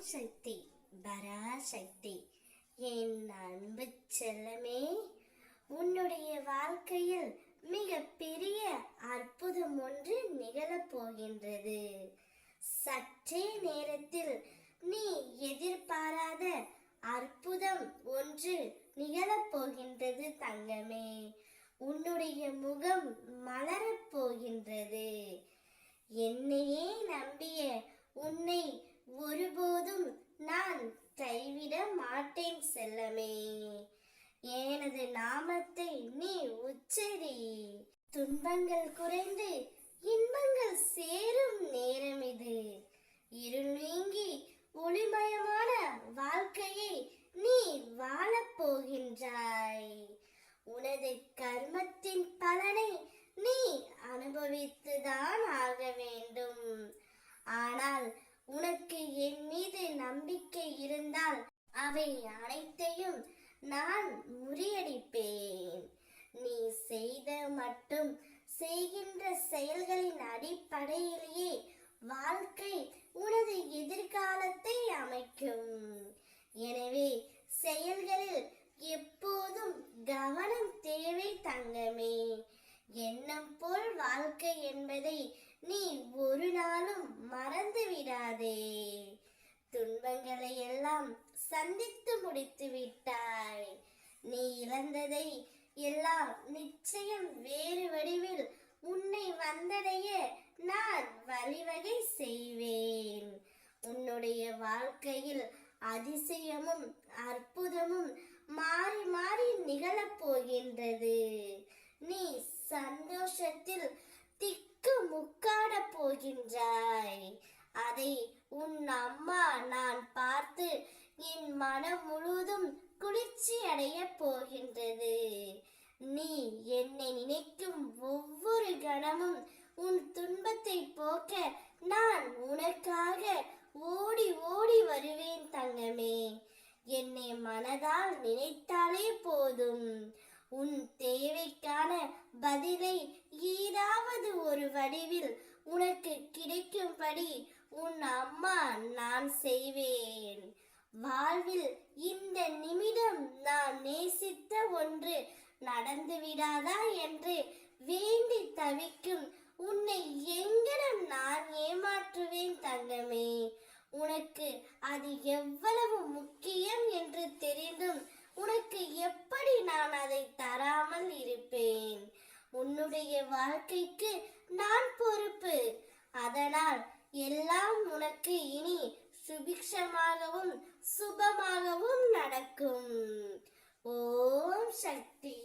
சக்தி பராசக்தி. என் அன்பு செல்லமே, உன்னுடைய வாழ்க்கையில் மிக பெரிய அற்புதம் ஒன்று நிகழப் போகின்றது. சற்றே நேரத்தில் நீ எதிர்பாராத அற்புதம் ஒன்று நிகழப் போகின்றது தங்கமே. உன்னுடைய முகம் மலரப் போகின்றது. என்னையே நம்பிய உன்னை ஒருபோதும் நான் கைவிட மாட்டேன் செல்லமே. எனது நாமத்தை நீ உச்சரி. துன்பங்கள் குறைந்து இன்பங்கள் சேரும் நேரம் இது. இருள் நீங்கி ஒளிமயமான வாழ்க்கையை நீ வாழப் போகின்றாய். உனது கர்மத்தின் பலனை நீ அனுபவித்துதான் ஆக வேண்டும். ஆனால் உனக்கு என் மீது நம்பிக்கை இருந்தால் அவை அனைத்தையும் நான் முறியடிப்பேன். நீ செய்த மட்டும் செய்கின்ற செயல்களின் அடிப்படையிலேயே வாழ்க்கை உனது எதிர்காலத்தை அமைக்கும். எனவே செயல்களில் எப்போதும் கவனம் தேவை தங்கமே. எண்ணம் போல் வாழ்க்கை என்பதை நீ ஒரு நாளும் மறந்து விடாதே. துன்பங்களை எல்லாம் சந்தித்து முடித்து விட்டாய். நீ இழந்ததை எல்லாம் நிச்சயம் வேறு வடிவில் உன்னை வந்தடைய நான் வழிவகை செய்வேன். உன்னுடைய வாழ்க்கையில் அதிசயமும் அற்புதமும் மாறி மாறி நிகழப் போகின்றது. நீ சந்தோஷத்தில் திக்கு முக்காட போகின்றாய். அதை உன் அம்மா நான் பார்த்து என் மனம் முழுவதும் குளிர்ச்சி அடைய போகின்றது. நீ என்னை நினைக்கும் ஒவ்வொரு கணமும் உன் துன்பத்தை போக்க நான் உனக்காக ஓடி ஓடி வருவேன் தங்கமே. என்னை மனதால் நினைத்தாலே போதும். உன் தேவைக்கான பதிலை ஏதாவது ஒரு வடிவில் உனக்கு கிடைக்கும்படி உன் அம்மா நான் செய்வேன். வாழ்வில் இந்த நிமிடம் நான் நேசித்த ஒன்று நடந்து விடாதா என்று வேண்டி தவிக்கும் உன்னை எங்கனம் நான் ஏமாற்றுவேன் தங்கமே. உனக்கு அது எவ்வளவு முக்கியம் என்று தெரிந்தும் உனக்கு எப்படி நான் அதை தராமல் இருப்பேன்? உன்னுடைய வாழ்க்கைக்கு நான் பொறுப்பு. அதனால் எல்லாம் உனக்கு இனி சுபிக்ஷமாகவும் சுபமாகவும் நடக்கும். ஓம் சக்தி.